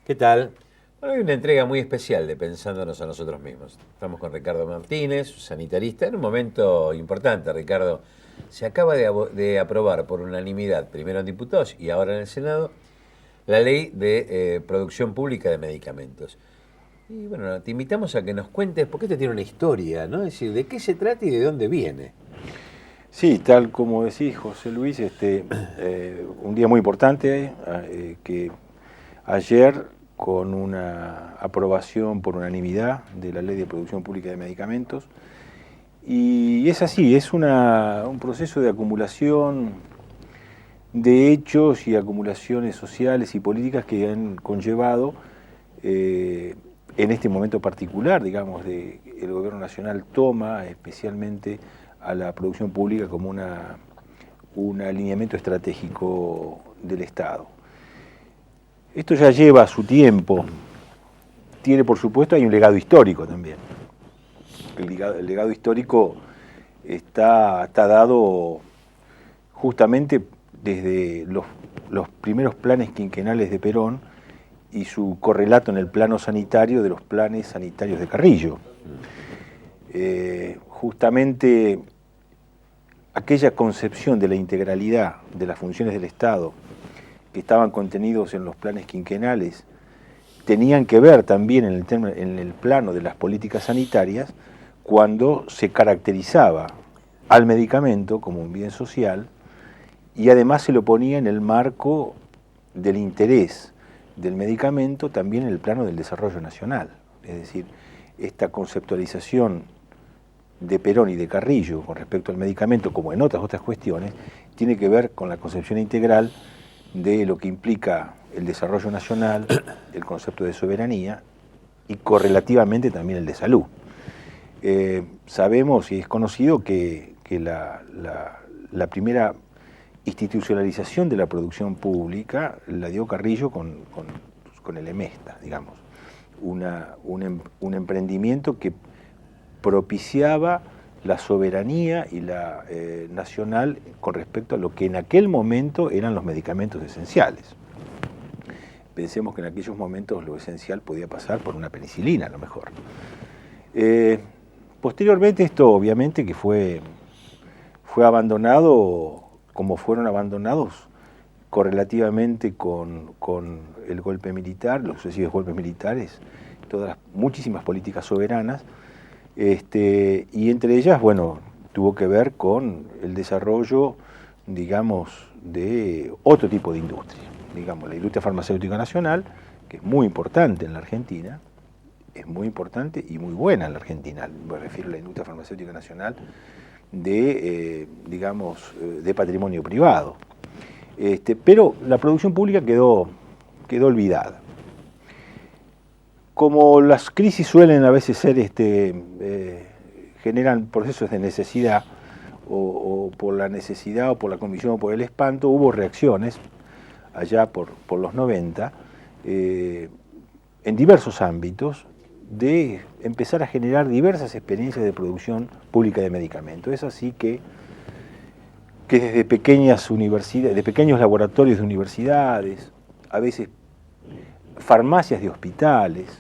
¿Qué tal? Bueno, hay una entrega muy especial de Pensándonos a nosotros mismos. Estamos con Ricardo Martínez, sanitarista, en un momento importante, Ricardo. Se acaba de aprobar por unanimidad, primero en diputados y ahora en el Senado, la ley de producción pública de medicamentos. Y bueno, te invitamos a que nos cuentes, porque esto tiene una historia, ¿no? Es decir, de qué se trata y de dónde viene. Sí, tal como decís, José Luis, un día muy importante que ayer, con una aprobación por unanimidad de la Ley de Producción Pública de Medicamentos, y es así, es un proceso de acumulación de hechos y acumulaciones sociales y políticas que han conllevado en este momento particular, digamos, el gobierno nacional toma especialmente a la producción pública como un alineamiento estratégico del Estado. Esto ya lleva su tiempo, tiene por supuesto, hay un legado histórico también. El legado histórico está dado justamente desde los primeros planes quinquenales de Perón y su correlato en el plano sanitario de los planes sanitarios de Carrillo. Justamente aquella concepción de la integralidad de las funciones del Estado que estaban contenidos en los planes quinquenales tenían que ver también en el plano de las políticas sanitarias cuando se caracterizaba al medicamento como un bien social y además se lo ponía en el marco del interés del medicamento también en el plano del desarrollo nacional. Es decir, esta conceptualización de Perón y de Carrillo con respecto al medicamento, como en otras cuestiones, tiene que ver con la concepción integral de lo que implica el desarrollo nacional, el concepto de soberanía y correlativamente también el de salud. Sabemos y es conocido que la primera institucionalización de la producción pública la dio Carrillo con el EMESTA, digamos, un emprendimiento que propiciaba la soberanía y la nacional con respecto a lo que en aquel momento eran los medicamentos esenciales. Pensemos que en aquellos momentos lo esencial podía pasar por una penicilina, a lo mejor. Posteriormente esto obviamente que fue abandonado como fueron abandonados correlativamente con el golpe militar, los sucesivos golpes militares, muchísimas políticas soberanas, y entre ellas, bueno, tuvo que ver con el desarrollo, digamos, de otro tipo de industria. Digamos, la industria farmacéutica nacional, que es muy importante en la Argentina, es muy importante y muy buena en la Argentina. Me refiero a la industria farmacéutica nacional digamos, de patrimonio privado. Pero la producción pública quedó olvidada. Como las crisis suelen a veces ser, generan procesos de necesidad, o por la necesidad, o por la convicción, o por el espanto, hubo reacciones, allá por los 90, en diversos ámbitos, de empezar a generar diversas experiencias de producción pública de medicamentos. Es así que desde pequeñas universidades, de pequeños laboratorios de universidades, a veces farmacias de hospitales,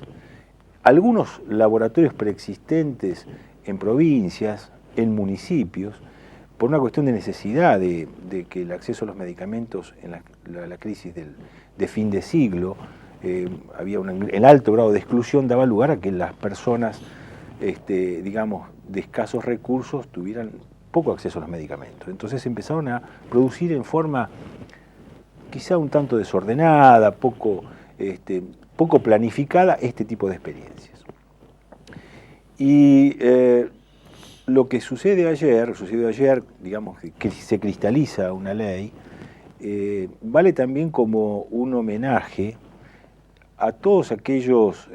algunos laboratorios preexistentes en provincias, en municipios, por una cuestión de necesidad de que el acceso a los medicamentos en la crisis de fin de siglo, había el alto grado de exclusión, daba lugar a que las personas, digamos, de escasos recursos tuvieran poco acceso a los medicamentos. Entonces empezaron a producir en forma quizá un tanto desordenada, poco planificada, este tipo de experiencias. Y lo que sucedió ayer, digamos, que se cristaliza una ley, vale también como un homenaje a todos aquellos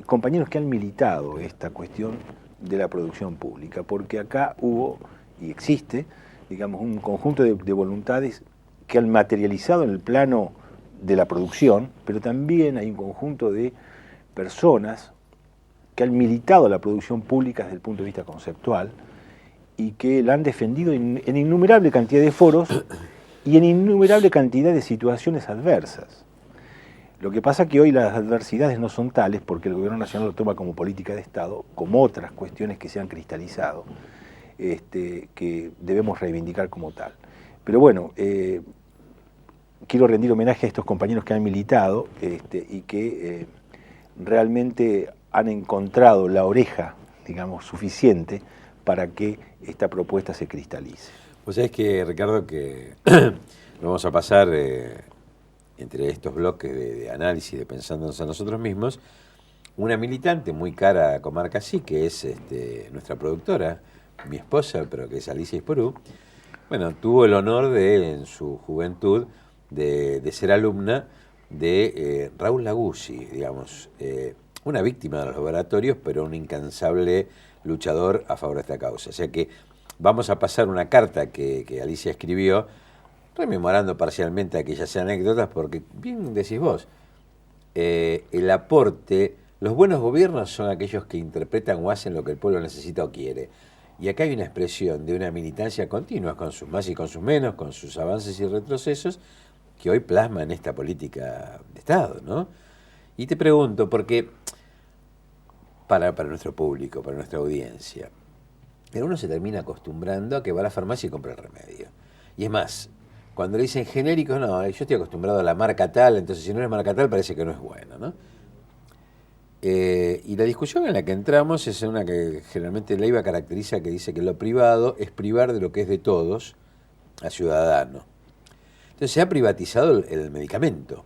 compañeros que han militado esta cuestión de la producción pública, porque acá hubo y existe, digamos, un conjunto de voluntades que han materializado en el plano de la producción, pero también hay un conjunto de personas que han militado la producción pública desde el punto de vista conceptual y que la han defendido en innumerable cantidad de foros y en innumerable cantidad de situaciones adversas. Lo que pasa es que hoy las adversidades no son tales porque el gobierno nacional lo toma como política de Estado, como otras cuestiones que se han cristalizado, que debemos reivindicar como tal. Pero bueno, quiero rendir homenaje a estos compañeros que han militado y que realmente han encontrado la oreja, digamos, suficiente para que esta propuesta se cristalice. Pues es que, Ricardo, que vamos a pasar entre estos bloques de análisis, de pensándonos a nosotros mismos, una militante muy cara a Comarca Sí, que es nuestra productora, mi esposa, pero que es Alicia Isporú. Bueno, tuvo el honor de, en su juventud, de ser alumna de Raúl Laguzzi, digamos, una víctima de los laboratorios, pero un incansable luchador a favor de esta causa. O sea que vamos a pasar una carta que Alicia escribió, rememorando parcialmente aquellas anécdotas, porque bien decís vos, el aporte, los buenos gobiernos son aquellos que interpretan o hacen lo que el pueblo necesita o quiere. Y acá hay una expresión de una militancia continua, con sus más y con sus menos, con sus avances y retrocesos, que hoy plasma en esta política de Estado, ¿no? Y te pregunto, porque para nuestro público, para nuestra audiencia, pero uno se termina acostumbrando a que va a la farmacia y compra el remedio. Y es más, cuando le dicen genéricos, no, yo estoy acostumbrado a la marca tal, entonces si no es marca tal parece que no es bueno, ¿no? Y la discusión en la que entramos es una que generalmente Leiva caracteriza, que dice que lo privado es privar de lo que es de todos al ciudadano. Entonces se ha privatizado el medicamento.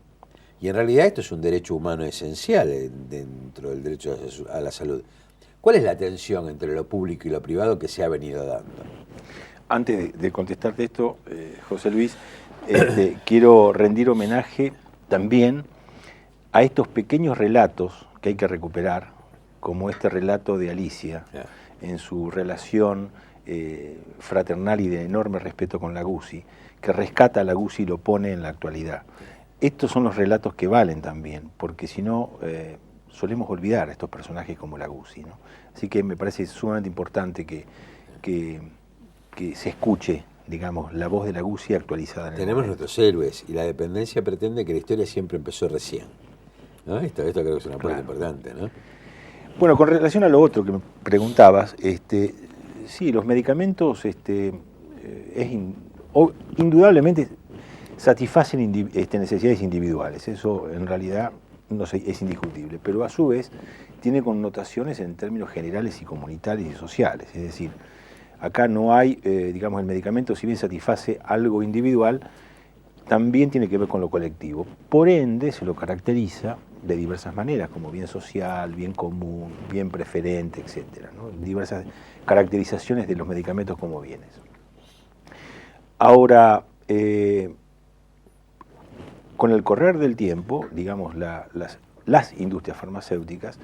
Y en realidad esto es un derecho humano esencial dentro del derecho a la salud. ¿Cuál es la tensión entre lo público y lo privado que se ha venido dando? Antes de contestarte esto, José Luis, quiero rendir homenaje también a estos pequeños relatos que hay que recuperar, como este relato de Alicia, en su relación fraternal y de enorme respeto con Laguzzi, que rescata a Laguzzi y lo pone en la actualidad. Estos son los relatos que valen también, porque si no, solemos olvidar a estos personajes como Laguzzi, ¿no? Así que me parece sumamente importante que se escuche, digamos, la voz de Laguzzi actualizada en el Tenemos momento. nuestros héroes, y la dependencia pretende que la historia siempre empezó recién, ¿no? Esto creo que es una parte importante, ¿no? Bueno, con relación a lo otro que me preguntabas, sí, los medicamentos indudablemente satisfacen necesidades individuales, eso en realidad no sé, es indiscutible, pero a su vez tiene connotaciones en términos generales y comunitarios y sociales, es decir, acá no hay, digamos, el medicamento, si bien satisface algo individual, también tiene que ver con lo colectivo. Por ende, se lo caracteriza de diversas maneras, como bien social, bien común, bien preferente, etcétera, ¿no? Diversas caracterizaciones de los medicamentos como bienes. Ahora, con el correr del tiempo, digamos, las industrias farmacéuticas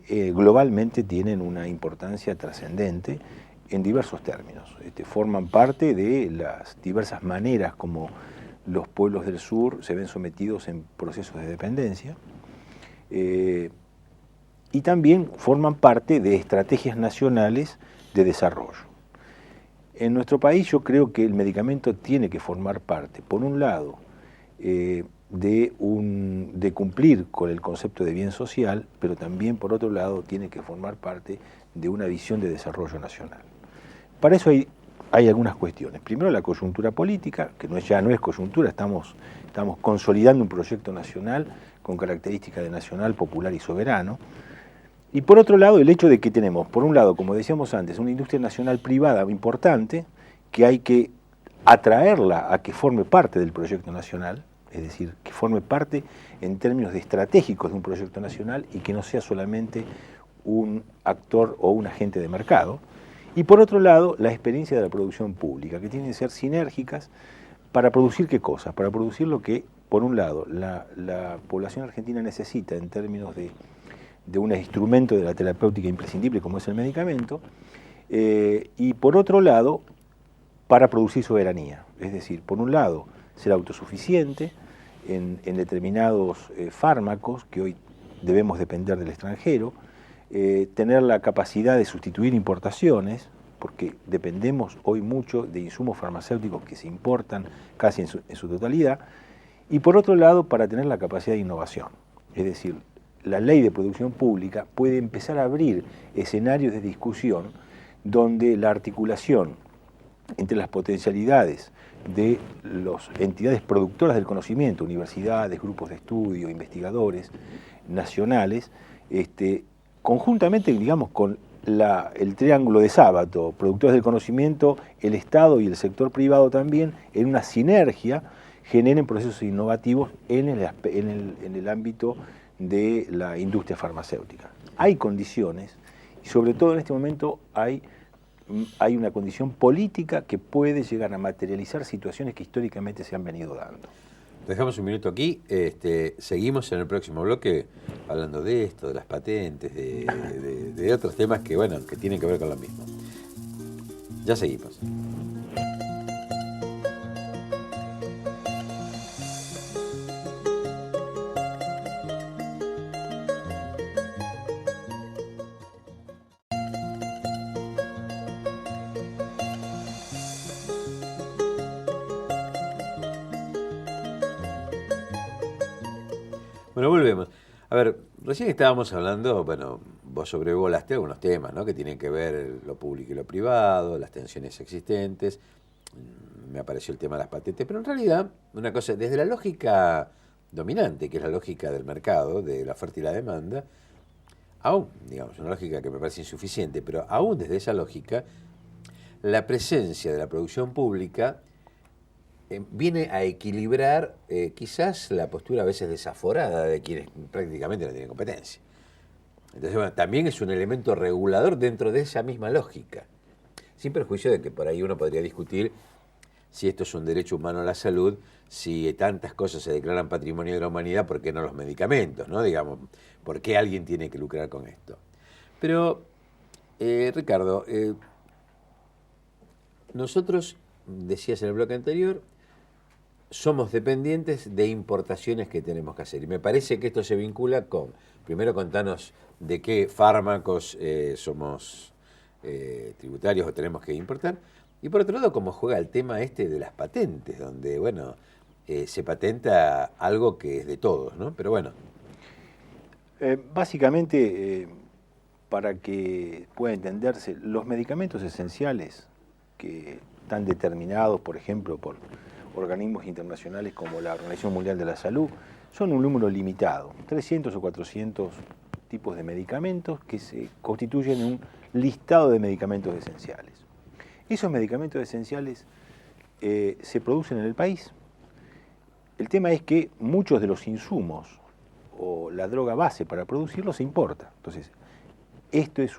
globalmente tienen una importancia trascendente en diversos términos. Forman parte de las diversas maneras como los pueblos del sur se ven sometidos en procesos de dependencia y también forman parte de estrategias nacionales de desarrollo. En nuestro país yo creo que el medicamento tiene que formar parte, por un lado, de cumplir con el concepto de bien social, pero también, por otro lado, tiene que formar parte de una visión de desarrollo nacional. Para eso hay algunas cuestiones. Primero, la coyuntura política, que ya no es coyuntura, estamos consolidando un proyecto nacional con características de nacional, popular y soberano. Y por otro lado, el hecho de que tenemos, por un lado, como decíamos antes, una industria nacional privada importante, que hay que atraerla a que forme parte del proyecto nacional, es decir, que forme parte en términos de estratégicos de un proyecto nacional y que no sea solamente un actor o un agente de mercado. Y por otro lado, la experiencia de la producción pública, que tienen que ser sinérgicas para producir ¿qué cosas? Para producir lo que, por un lado, la población argentina necesita en términos de un instrumento de la terapéutica imprescindible como es el medicamento, y por otro lado, para producir soberanía. Es decir, por un lado, ser autosuficiente en determinados fármacos que hoy debemos depender del extranjero, tener la capacidad de sustituir importaciones, porque dependemos hoy mucho de insumos farmacéuticos que se importan casi en su totalidad, y por otro lado para tener la capacidad de innovación. Es decir, la ley de producción pública puede empezar a abrir escenarios de discusión donde la articulación entre las potencialidades de las entidades productoras del conocimiento, universidades, grupos de estudio, investigadores nacionales, conjuntamente, digamos, con el triángulo de Sábato, productores del conocimiento, el Estado y el sector privado también, en una sinergia, generen procesos innovativos en el ámbito de la industria farmacéutica. Hay condiciones, y sobre todo en este momento hay una condición política que puede llegar a materializar situaciones que históricamente se han venido dando. Dejamos un minuto aquí, seguimos en el próximo bloque hablando de esto, de las patentes, de otros temas que, bueno, que tienen que ver con lo mismo. Ya seguimos. Bueno, volvemos. A ver, recién estábamos hablando, bueno, vos sobrevolaste algunos temas, ¿no? Que tienen que ver lo público y lo privado, las tensiones existentes. Me apareció el tema de las patentes, pero en realidad, una cosa, desde la lógica dominante, que es la lógica del mercado, de la oferta y la demanda, aún, digamos, una lógica que me parece insuficiente, pero aún desde esa lógica, la presencia de la producción pública viene a equilibrar quizás la postura a veces desaforada de quienes prácticamente no tienen competencia. Entonces, bueno, también es un elemento regulador dentro de esa misma lógica, sin perjuicio de que por ahí uno podría discutir si esto es un derecho humano a la salud, si tantas cosas se declaran patrimonio de la humanidad, ¿por qué no los medicamentos? ¿No? Digamos, ¿por qué alguien tiene que lucrar con esto? Pero, Ricardo, nosotros, decías en el bloque anterior, somos dependientes de importaciones que tenemos que hacer. Y me parece que esto se vincula con, primero contanos de qué fármacos somos tributarios o tenemos que importar, y por otro lado cómo juega el tema de las patentes, donde, bueno, se patenta algo que es de todos, ¿no? Pero bueno. Básicamente, para que pueda entenderse, los medicamentos esenciales que están determinados, por ejemplo, por organismos internacionales como la Organización Mundial de la Salud, son un número limitado, 300 o 400 tipos de medicamentos que se constituyen un listado de medicamentos esenciales. Esos medicamentos esenciales se producen en el país. El tema es que muchos de los insumos o la droga base para producirlos se importa. Entonces, esto es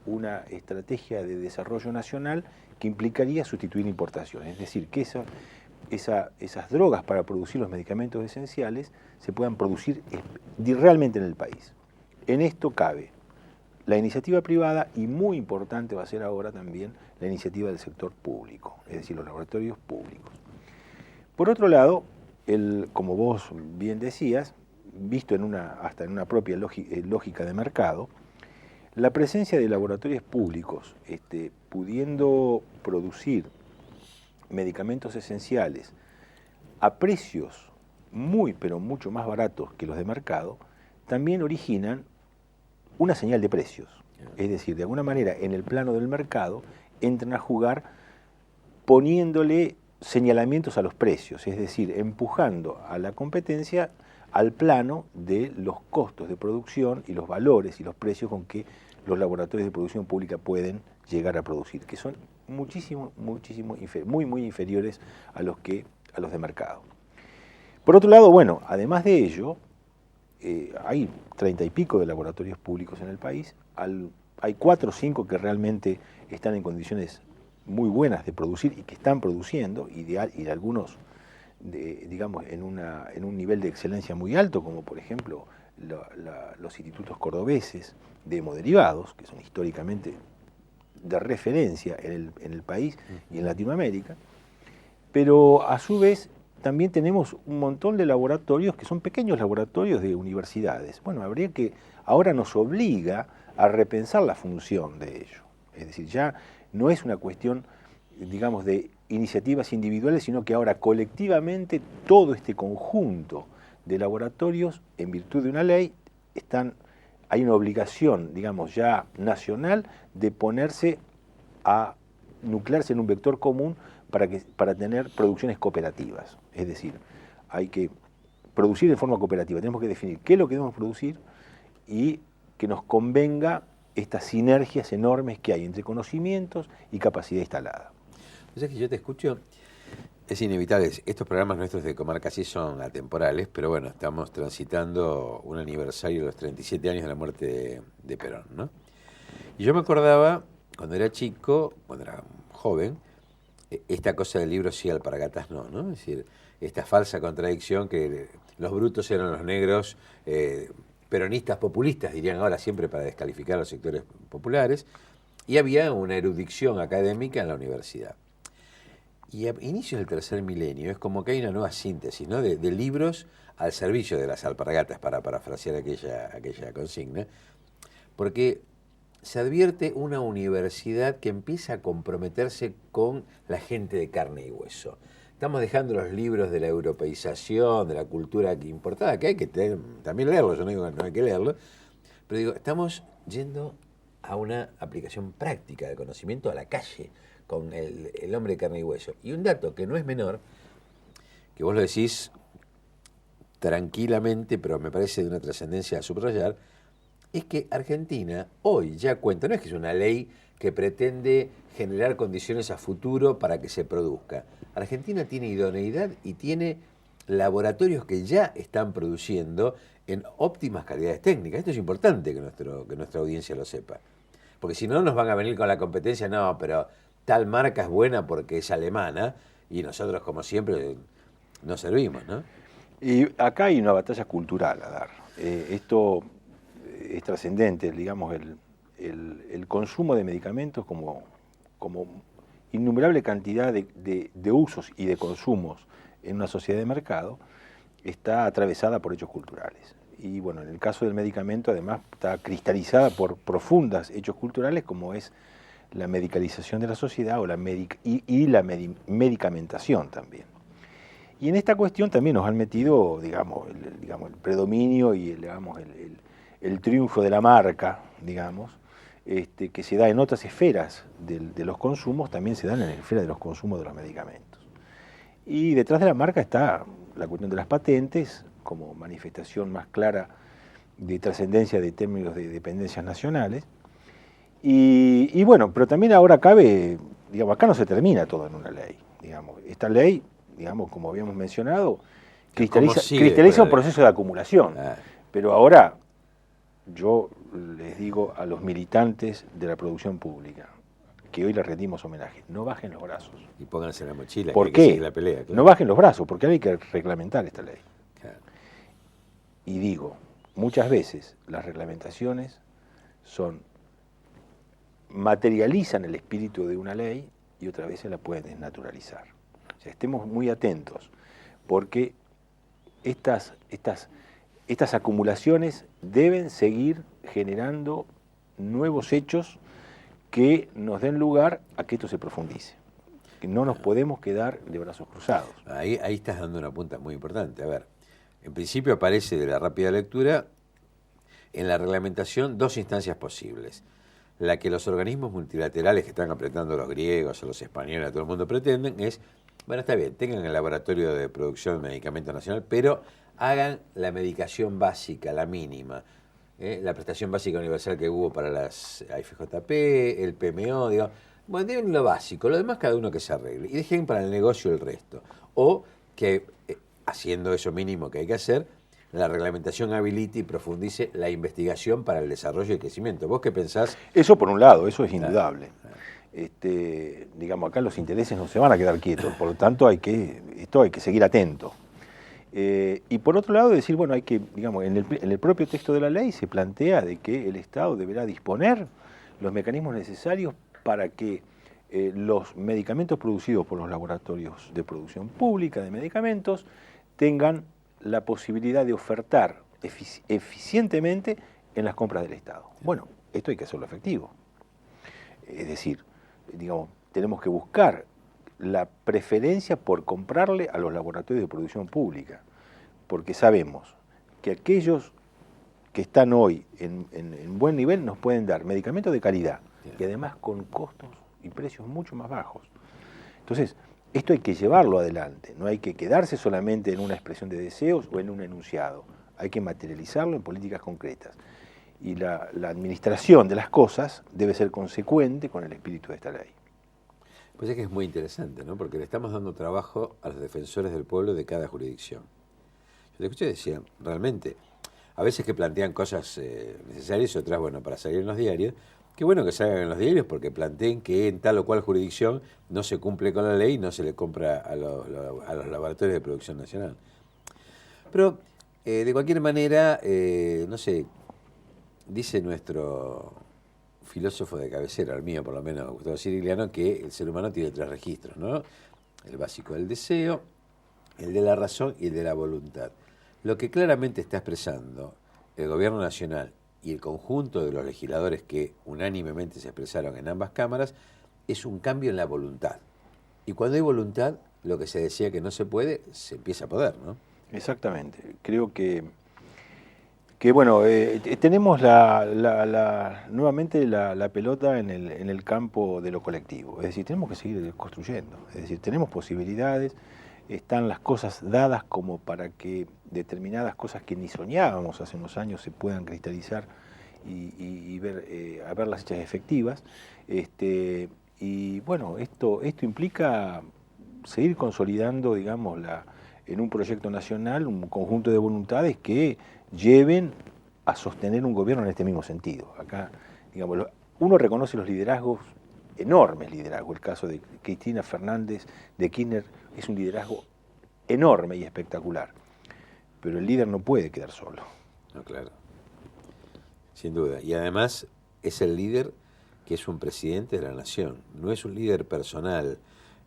una estrategia de desarrollo nacional que implicaría sustituir importaciones, es decir, que esas drogas para producir los medicamentos esenciales se puedan producir realmente en el país. En esto cabe la iniciativa privada y muy importante va a ser ahora también la iniciativa del sector público, es decir, los laboratorios públicos. Por otro lado, como vos bien decías, visto hasta en una propia lógica de mercado, la presencia de laboratorios públicos pudiendo producir medicamentos esenciales a precios pero mucho más baratos que los de mercado, también originan una señal de precios. Es decir, de alguna manera en el plano del mercado entran a jugar poniéndole señalamientos a los precios, es decir, empujando a la competencia al plano de los costos de producción y los valores y los precios con que los laboratorios de producción pública pueden llegar a producir, que son muy inferiores a los de mercado. Por otro lado, bueno, además de ello, hay 30 y pico de laboratorios públicos en el país, hay 4 o 5 que realmente están en condiciones muy buenas de producir y que están produciendo, y algunos, digamos, en un nivel de excelencia muy alto, como por ejemplo los institutos cordobeses de hemoderivados, que son históricamente de referencia en el país y en Latinoamérica, pero a su vez también tenemos un montón de laboratorios que son pequeños laboratorios de universidades. Bueno, ahora nos obliga a repensar la función de ello. Es decir, ya no es una cuestión, digamos, de iniciativas individuales, sino que ahora colectivamente todo este conjunto de laboratorios, en virtud de una ley, hay una obligación, digamos, ya nacional de ponerse a nuclearse en un vector común para tener producciones cooperativas. Es decir, hay que producir de forma cooperativa, tenemos que definir qué es lo que debemos producir y que nos convenga estas sinergias enormes que hay entre conocimientos y capacidad instalada. O sea que yo te escucho, es inevitable, estos programas nuestros de Comarca sí son atemporales, pero bueno, estamos transitando un aniversario de los 37 años de la muerte de Perón, ¿no? Y yo me acordaba, cuando era chico, cuando era joven, esta cosa del libro sí, alpargatas no, ¿no? Es decir, esta falsa contradicción que los brutos eran los negros, peronistas populistas, dirían ahora siempre para descalificar a los sectores populares, y había una erudición académica en la universidad. Y a inicios del tercer milenio es como que hay una nueva síntesis, ¿no? de libros al servicio de las alpargatas, para parafrasear aquella consigna, porque se advierte una universidad que empieza a comprometerse con la gente de carne y hueso. Estamos dejando los libros de la europeización, de la cultura importada, que hay que también leerlos, yo no digo que no hay que leerlo, pero digo, estamos yendo a una aplicación práctica del conocimiento a la calle, con el hombre de carne y hueso. Y un dato que no es menor, que vos lo decís tranquilamente, pero me parece de una trascendencia a subrayar, es que Argentina hoy ya cuenta, no es que es una ley que pretende generar condiciones a futuro para que se produzca. Argentina tiene idoneidad y tiene laboratorios que ya están produciendo en óptimas calidades técnicas. Esto es importante que nuestra audiencia lo sepa. Porque si no nos van a venir con la competencia, no, pero tal marca es buena porque es alemana y nosotros, como siempre, no servimos, ¿no? Y acá hay una batalla cultural a dar. Esto es trascendente, digamos, el consumo de medicamentos como innumerable cantidad de usos y de consumos en una sociedad de mercado está atravesada por hechos culturales. Y bueno, en el caso del medicamento además está cristalizada por profundos hechos culturales como es la medicalización de la sociedad o la medicamentación también. Y en esta cuestión también nos han metido, digamos, el predominio y el triunfo de la marca, digamos, que se da en otras esferas de los consumos, también se dan en la esfera de los consumos de los medicamentos. Y detrás de la marca está la cuestión de las patentes, como manifestación más clara de trascendencia de términos de dependencias nacionales. Y bueno, pero también ahora cabe, digamos, acá no se termina todo en una ley, digamos. Esta ley, digamos, como habíamos mencionado, cristaliza un proceso de acumulación. Pero ahora yo les digo a los militantes de la producción pública, que hoy les rendimos homenaje, no bajen los brazos. Y pónganse la mochila. ¿Por qué? La pelea, claro. No bajen los brazos, porque hay que reglamentar esta ley. Claro. Y digo, muchas veces las reglamentaciones materializan el espíritu de una ley y otras veces la pueden desnaturalizar. O sea, estemos muy atentos, porque estas acumulaciones deben seguir generando nuevos hechos que nos den lugar a que esto se profundice. Que no nos podemos quedar de brazos cruzados. Ahí estás dando una punta muy importante. A ver, en principio aparece de la rápida lectura en la reglamentación dos instancias posibles. La que los organismos multilaterales que están apretando a los griegos, a los españoles, a todo el mundo pretenden es, bueno, está bien, tengan el laboratorio de producción de medicamento nacional, pero hagan la medicación básica, la mínima. La prestación básica universal que hubo para las AFJP, el PMO, digo, bueno, den lo básico, lo demás cada uno que se arregle y dejen para el negocio el resto. O que, haciendo eso mínimo que hay que hacer, la reglamentación habilite y profundice la investigación para el desarrollo y el crecimiento. ¿Vos qué pensás? Eso por un lado, eso es indudable. Digamos, acá los intereses no se van a quedar quietos, por lo tanto hay que seguir atento. Y por otro lado decir, bueno, hay que, digamos, en el propio texto de la ley se plantea de que el Estado deberá disponer los mecanismos necesarios para que los medicamentos producidos por los laboratorios de producción pública de medicamentos tengan la posibilidad de ofertar eficientemente en las compras del Estado. Bueno, esto hay que hacerlo efectivo. Es decir, digamos, tenemos que buscar la preferencia por comprarle a los laboratorios de producción pública, porque sabemos que aquellos que están hoy en buen nivel nos pueden dar medicamentos de calidad y además con costos y precios mucho más bajos. Entonces, esto hay que llevarlo adelante, no hay que quedarse solamente en una expresión de deseos o en un enunciado, hay que materializarlo en políticas concretas. Y la administración de las cosas debe ser consecuente con el espíritu de esta ley. Pues es que es muy interesante, ¿no? Porque le estamos dando trabajo a los defensores del pueblo de cada jurisdicción. Yo te escuché y decía, realmente, a veces que plantean cosas necesarias y otras, bueno, para salir en los diarios, qué bueno que salgan en los diarios porque planteen que en tal o cual jurisdicción no se cumple con la ley y no se le compra a los laboratorios de producción nacional. Pero, de cualquier manera, no sé, dice nuestro filósofo de cabecera, el mío por lo menos, Gustavo Sirigliano, que el ser humano tiene 3 registros, ¿no? El básico del deseo, el de la razón y el de la voluntad. Lo que claramente está expresando el gobierno nacional y el conjunto de los legisladores que unánimemente se expresaron en ambas cámaras es un cambio en la voluntad. Y cuando hay voluntad, lo que se decía que no se puede, se empieza a poder, ¿no? Exactamente. Creo que bueno, tenemos nuevamente la pelota en el campo de lo colectivo. Es decir, tenemos que seguir construyendo. Es decir, tenemos posibilidades, están las cosas dadas como para que determinadas cosas que ni soñábamos hace unos años se puedan cristalizar y verlas hechas efectivas. Y bueno, esto implica seguir consolidando, digamos, en un proyecto nacional un conjunto de voluntades que lleven a sostener un gobierno en este mismo sentido. Acá, digamos, uno reconoce los liderazgos, enormes liderazgos. El caso de Cristina Fernández, de Kirchner, es un liderazgo enorme y espectacular. Pero el líder no puede quedar solo. No, claro. Sin duda. Y además es el líder que es un presidente de la nación. No es un líder personal.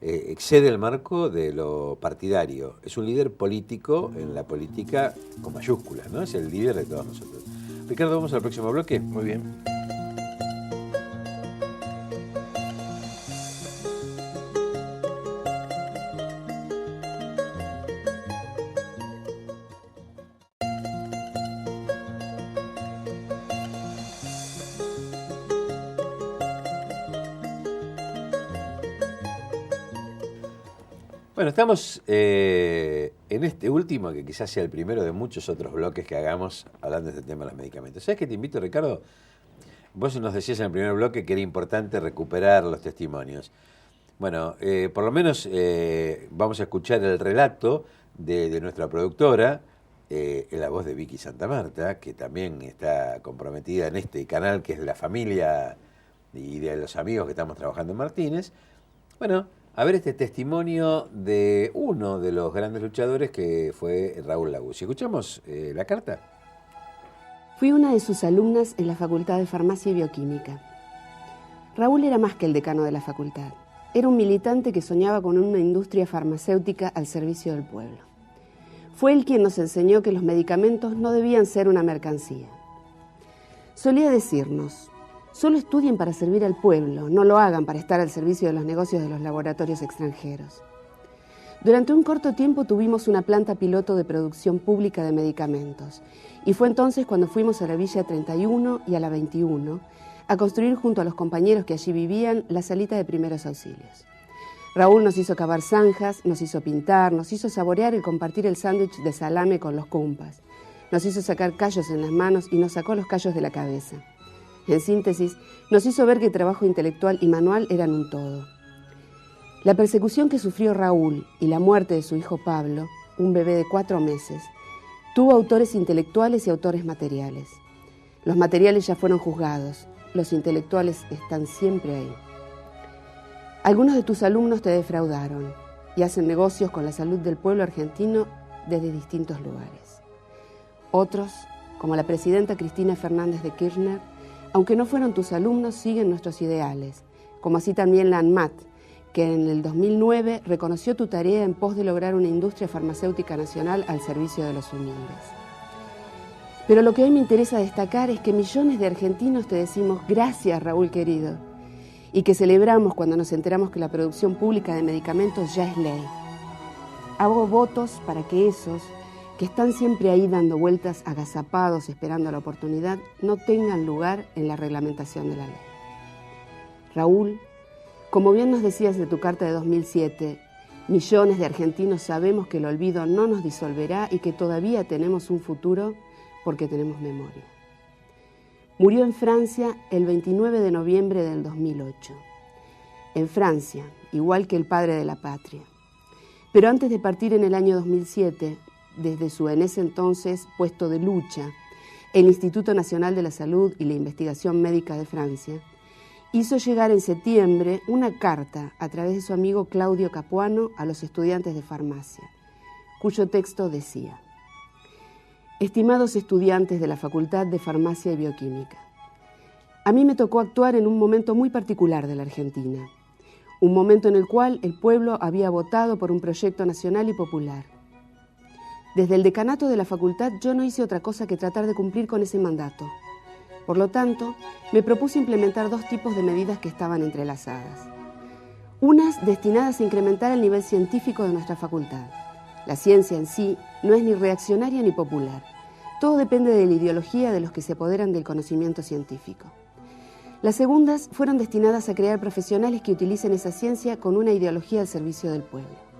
Excede el marco de lo partidario. Es un líder político en la política con mayúsculas, ¿no? Es el líder de todos nosotros. Ricardo, vamos al próximo bloque. Muy bien. Bueno, estamos en este último, que quizás sea el primero de muchos otros bloques que hagamos hablando de este tema de los medicamentos. ¿Sabes qué te invito, Ricardo? Vos nos decías en el primer bloque que era importante recuperar los testimonios. Bueno, por lo menos vamos a escuchar el relato de nuestra productora, en la voz de Vicky Santa Marta, que también está comprometida en este canal que es de la familia y de los amigos que estamos trabajando en Martínez. Bueno, a ver este testimonio de uno de los grandes luchadores que fue Raúl Laguzzi. ¿Escuchamos la carta? Fui una de sus alumnas en la Facultad de Farmacia y Bioquímica. Raúl era más que el decano de la facultad. Era un militante que soñaba con una industria farmacéutica al servicio del pueblo. Fue él quien nos enseñó que los medicamentos no debían ser una mercancía. Solía decirnos: solo estudien para servir al pueblo, no lo hagan para estar al servicio de los negocios de los laboratorios extranjeros. Durante un corto tiempo tuvimos una planta piloto de producción pública de medicamentos, y fue entonces cuando fuimos a la Villa 31 y a la 21 a construir junto a los compañeros que allí vivían la salita de primeros auxilios. Raúl nos hizo cavar zanjas, nos hizo pintar, nos hizo saborear y compartir el sándwich de salame con los cumpas, nos hizo sacar callos en las manos y nos sacó los callos de la cabeza. En síntesis, nos hizo ver que trabajo intelectual y manual eran un todo. La persecución que sufrió Raúl y la muerte de su hijo Pablo, un bebé de 4 meses, tuvo autores intelectuales y autores materiales. Los materiales ya fueron juzgados, los intelectuales están siempre ahí. Algunos de tus alumnos te defraudaron y hacen negocios con la salud del pueblo argentino desde distintos lugares. Otros, como la presidenta Cristina Fernández de Kirchner, aunque no fueron tus alumnos, siguen nuestros ideales, como así también la ANMAT, que en el 2009 reconoció tu tarea en pos de lograr una industria farmacéutica nacional al servicio de los humildes. Pero lo que hoy me interesa destacar es que millones de argentinos te decimos gracias, Raúl querido, y que celebramos cuando nos enteramos que la producción pública de medicamentos ya es ley. Hago votos para que esos que están siempre ahí dando vueltas agazapados esperando la oportunidad no tengan lugar en la reglamentación de la ley. Raúl, como bien nos decías de tu carta de 2007, millones de argentinos sabemos que el olvido no nos disolverá y que todavía tenemos un futuro porque tenemos memoria. Murió en Francia el 29 de noviembre del 2008. En Francia, igual que el padre de la patria. Pero antes de partir en el año 2007, desde su en ese entonces puesto de lucha, el Instituto Nacional de la Salud y la Investigación Médica de Francia, hizo llegar en septiembre una carta a través de su amigo Claudio Capuano a los estudiantes de farmacia, cuyo texto decía: Estimados estudiantes de la Facultad de Farmacia y Bioquímica, a mí me tocó actuar en un momento muy particular de la Argentina, un momento en el cual el pueblo había votado por un proyecto nacional y popular. Desde el decanato de la facultad yo no hice otra cosa que tratar de cumplir con ese mandato. Por lo tanto, me propuse implementar dos tipos de medidas que estaban entrelazadas. Unas destinadas a incrementar el nivel científico de nuestra facultad. La ciencia en sí no es ni reaccionaria ni popular. Todo depende de la ideología de los que se apoderan del conocimiento científico. Las segundas fueron destinadas a crear profesionales que utilicen esa ciencia con una ideología al servicio del pueblo.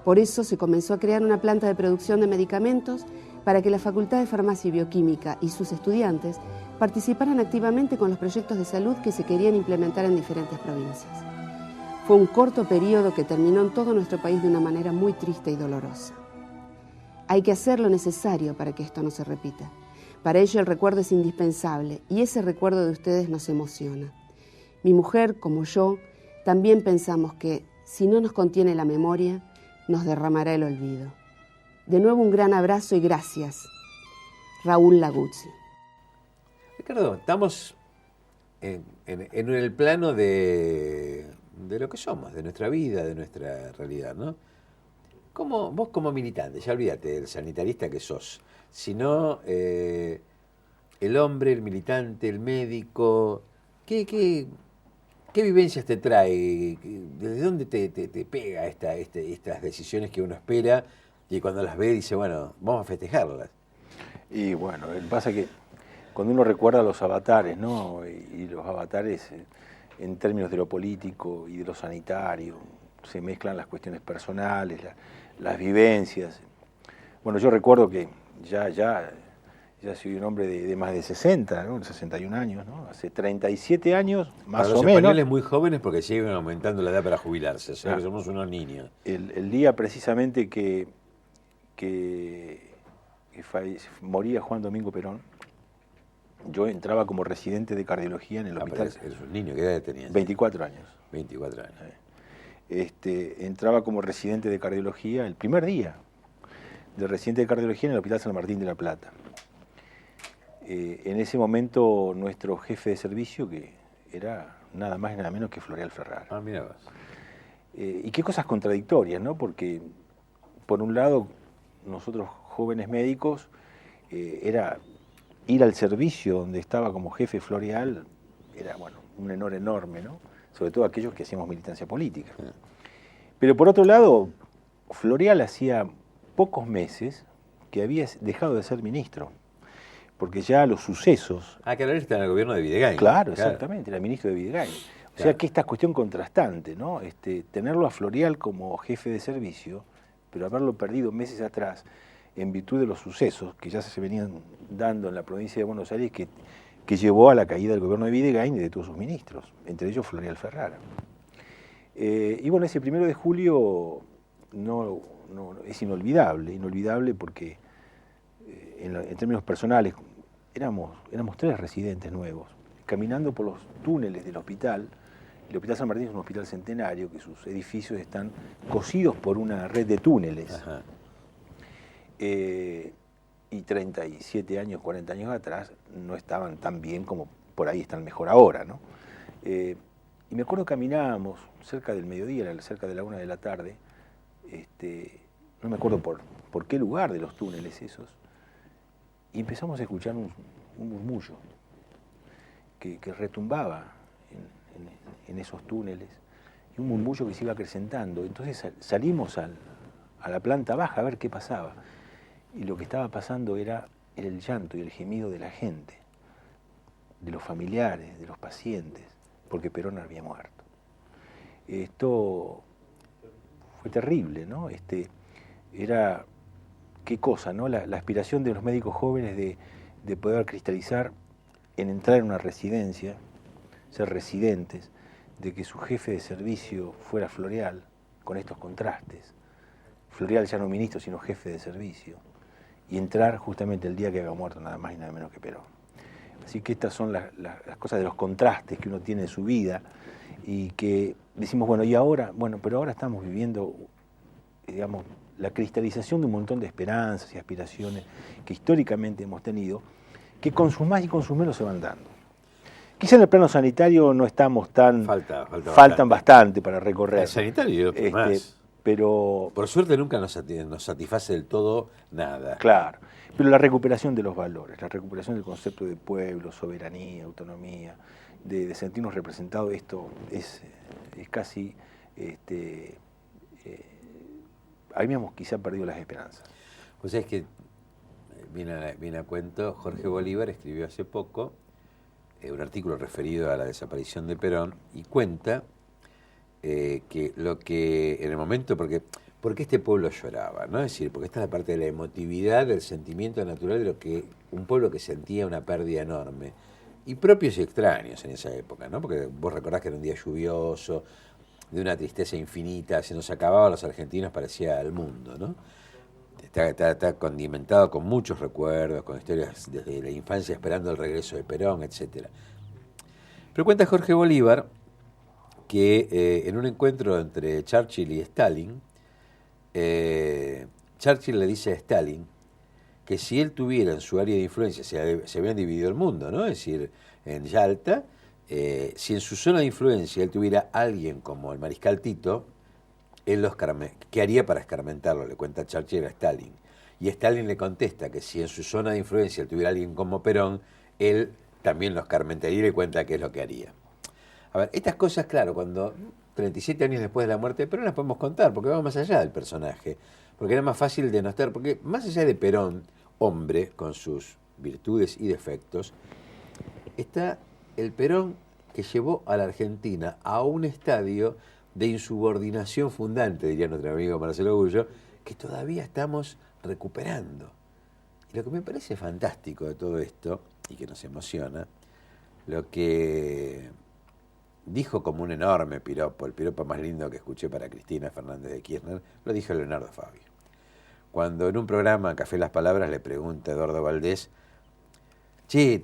Por eso se comenzó a crear una planta de producción de medicamentos para que la Facultad de Farmacia y Bioquímica y sus estudiantes participaran activamente con los proyectos de salud que se querían implementar en diferentes provincias. Fue un corto periodo que terminó en todo nuestro país de una manera muy triste y dolorosa. Hay que hacer lo necesario para que esto no se repita. Para ello el recuerdo es indispensable y ese recuerdo de ustedes nos emociona. Mi mujer, como yo, también pensamos que si no nos contiene la memoria, nos derramará el olvido. De nuevo un gran abrazo y gracias. Raúl Laguzzi. Ricardo, estamos en el plano de lo que somos, de nuestra vida, de nuestra realidad, ¿no? Vos como militante, ya olvídate del sanitarista que sos, sino el hombre, el militante, el médico, ¿qué vivencias te trae? ¿Desde dónde te pega estas decisiones que uno espera y cuando las ve dice, bueno, vamos a festejarlas? Y bueno, pasa que cuando uno recuerda los avatares, ¿no? Y los avatares en términos de lo político y de lo sanitario, se mezclan las cuestiones personales, las vivencias. Bueno, yo recuerdo que ya soy un hombre de más de 60, ¿no? 61 años, ¿no? Hace 37 años, más o menos. Para los españoles muy jóvenes porque siguen aumentando la edad para jubilarse, o sea que somos unos niños. El día precisamente que moría Juan Domingo Perón, yo entraba como residente de cardiología en el hospital. Eres un niño, ¿qué edad tenías? 24 años. 24 años. Entraba como residente de cardiología el primer día de residente de cardiología en el Hospital San Martín de la Plata. En ese momento nuestro jefe de servicio, que era nada más y nada menos que Floreal Ferrara. Ah, mira vos. Y qué cosas contradictorias, ¿no? Porque por un lado nosotros jóvenes médicos era ir al servicio donde estaba como jefe Floreal, era bueno, un honor enorme, ¿no? Sobre todo aquellos que hacíamos militancia política. Pero por otro lado, Floreal hacía pocos meses que había dejado de ser ministro, porque ya los sucesos... Ah, que ahora está en el gobierno de Videgain. Claro, exactamente, era ministro de Videgain. O sea que esta cuestión contrastante, ¿no? Tenerlo a Floreal como jefe de servicio, pero haberlo perdido meses atrás en virtud de los sucesos que ya se venían dando en la provincia de Buenos Aires que llevó a la caída del gobierno de Videgain y de todos sus ministros, entre ellos Floreal Ferrara. Y bueno, ese 1 de julio no es inolvidable porque en términos personales éramos 3 residentes nuevos, caminando por los túneles del hospital. El Hospital San Martín es un hospital centenario, que sus edificios están cosidos por una red de túneles. Ajá. Y 37 años, 40 años atrás no estaban tan bien como por ahí están mejor ahora, ¿no? Y me acuerdo caminábamos cerca del mediodía, cerca de la 1 de la tarde, no me acuerdo por qué lugar de los túneles esos, y empezamos a escuchar un murmullo que retumbaba en esos túneles, y un murmullo que se iba acrecentando. Entonces salimos a la planta baja a ver qué pasaba. Y lo que estaba pasando era el llanto y el gemido de la gente, de los familiares, de los pacientes, porque Perón había muerto. Esto fue terrible, ¿no? Era, qué cosa, ¿no? La aspiración de los médicos jóvenes de poder cristalizar en entrar en una residencia, ser residentes, de que su jefe de servicio fuera Floreal, con estos contrastes. Floreal ya no ministro, sino jefe de servicio. Y entrar justamente el día que había muerto nada más y nada menos que Perón. Así que estas son las cosas de los contrastes que uno tiene en su vida y que decimos, bueno, ¿y ahora? Bueno, pero ahora estamos viviendo, digamos, la cristalización de un montón de esperanzas y aspiraciones que históricamente hemos tenido, que con sus más y con sus menos se van dando. Quizá en el plano sanitario no estamos tan... Faltan bastante para recorrer. El sanitario más. Pero... Por suerte nunca nos satisface del todo nada. Claro. Pero la recuperación de los valores, la recuperación del concepto de pueblo, soberanía, autonomía, de sentirnos representados, esto es casi... habíamos quizá perdido las esperanzas. Pues es que, viene a cuento, Jorge Bolívar escribió hace poco un artículo referido a la desaparición de Perón y cuenta que lo que en el momento, porque este pueblo lloraba, ¿no? Es decir, porque esta es la parte de la emotividad, del sentimiento natural de lo que un pueblo que sentía una pérdida enorme, y propios y extraños en esa época, ¿no? Porque vos recordás que era un día lluvioso, de una tristeza infinita, se nos acababa a los argentinos, parecía el mundo, ¿no? Está condimentado con muchos recuerdos, con historias desde la infancia esperando el regreso de Perón, etc. Pero cuenta Jorge Bolívar que en un encuentro entre Churchill y Stalin, Churchill le dice a Stalin que si él tuviera en su área de influencia, se habían dividido el mundo, ¿no? Es decir, en Yalta, si en su zona de influencia él tuviera alguien como el mariscal Tito, él ¿qué haría para escarmentarlo? Le cuenta Churchill a Stalin. Y Stalin le contesta que si en su zona de influencia él tuviera alguien como Perón, él también lo escarmentaría y le cuenta qué es lo que haría. A ver, estas cosas, claro, cuando 37 años después de la muerte de Perón las podemos contar, porque vamos más allá del personaje, porque era más fácil de notar, porque más allá de Perón, hombre, con sus virtudes y defectos, está el Perón que llevó a la Argentina a un estadio de insubordinación fundante, diría nuestro amigo Marcelo Gullo, que todavía estamos recuperando. Y lo que me parece fantástico de todo esto, y que nos emociona, lo que dijo como un enorme piropo, el piropo más lindo que escuché para Cristina Fernández de Kirchner, lo dijo Leonardo Fabio. Cuando en un programa, Café Las Palabras, le pregunta a Eduardo Valdés, che,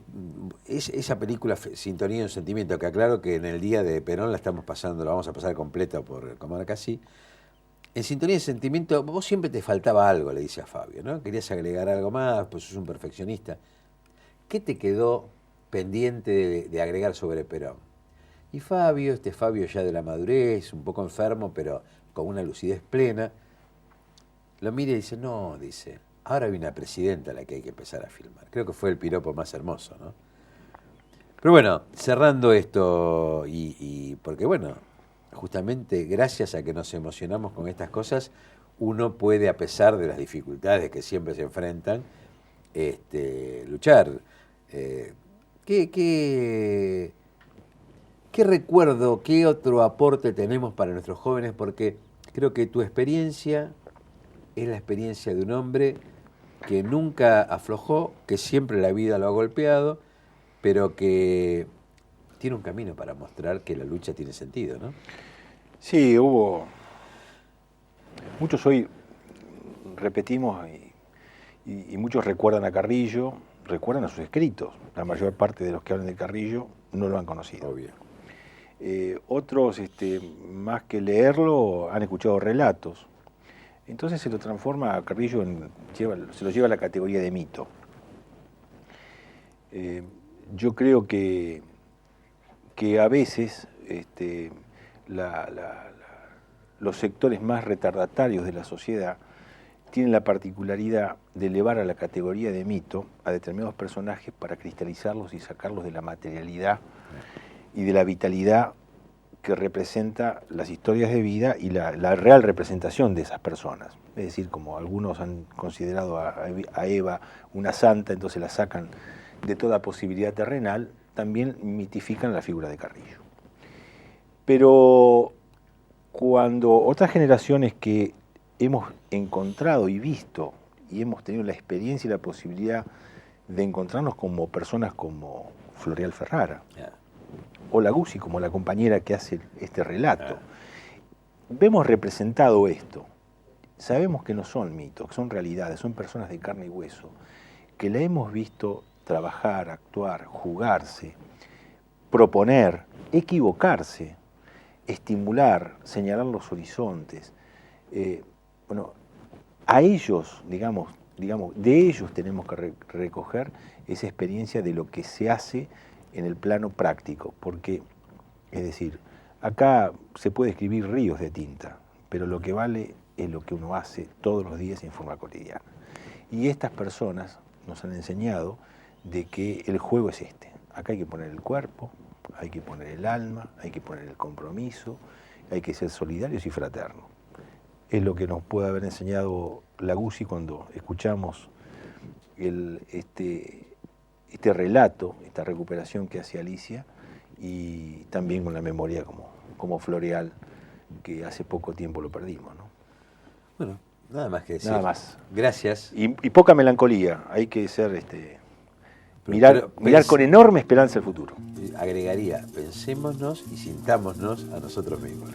esa película Sintonía y un Sentimiento, que aclaro que en el día de Perón la vamos a pasar completa por Comodoro Casi. En Sintonía y Sentimiento, vos siempre te faltaba algo, le dice a Fabio, ¿no? Querías agregar algo más, pues sos un perfeccionista. ¿Qué te quedó pendiente de agregar sobre Perón? Y Fabio ya de la madurez, un poco enfermo, pero con una lucidez plena, lo mira y dice, no, dice, ahora hay una presidenta a la que hay que empezar a filmar. Creo que fue el piropo más hermoso, ¿no? Pero bueno, cerrando esto, y porque bueno, justamente gracias a que nos emocionamos con estas cosas, uno puede, a pesar de las dificultades que siempre se enfrentan, luchar. ¿Qué recuerdo, qué otro aporte tenemos para nuestros jóvenes? Porque creo que tu experiencia es la experiencia de un hombre que nunca aflojó, que siempre la vida lo ha golpeado, pero que tiene un camino para mostrar que la lucha tiene sentido, ¿no? Sí, muchos hoy repetimos y muchos recuerdan a Carrillo, recuerdan a sus escritos. La mayor parte de los que hablan de Carrillo no lo han conocido. Obvio. Otros, más que leerlo, han escuchado relatos. Entonces se lo transforma a Carrillo, se lo lleva a la categoría de mito. Yo creo que a veces los sectores más retardatarios de la sociedad tienen la particularidad de elevar a la categoría de mito a determinados personajes para cristalizarlos y sacarlos de la materialidad y de la vitalidad que representa las historias de vida y la real representación de esas personas. Es decir, como algunos han considerado a Eva una santa, entonces la sacan de toda posibilidad terrenal, también mitifican la figura de Carrillo. Pero cuando otras generaciones que hemos encontrado y visto, y hemos tenido la experiencia y la posibilidad de encontrarnos como personas como Floreal Ferrara, o la Guzzi, como la compañera que hace este relato, vemos representado esto. Sabemos que no son mitos, que son realidades, son personas de carne y hueso, que la hemos visto trabajar, actuar, jugarse, proponer, equivocarse, estimular, señalar los horizontes. Bueno, a ellos, digamos, de ellos tenemos que recoger esa experiencia de lo que se hace en el plano práctico, porque, es decir, acá se puede escribir ríos de tinta, pero lo que vale es lo que uno hace todos los días en forma cotidiana. Y estas personas nos han enseñado de que el juego es este. Acá hay que poner el cuerpo, hay que poner el alma, hay que poner el compromiso, hay que ser solidarios y fraternos. Es lo que nos puede haber enseñado la Guzzi cuando escuchamos este relato, esta recuperación que hace Alicia, y también con la memoria como Floreal, que hace poco tiempo lo perdimos, ¿no? Bueno, nada más que decir. Nada más. Gracias. Y poca melancolía, hay que ser mirar con enorme esperanza el futuro. Agregaría, pensémonos y sintámonos a nosotros mismos.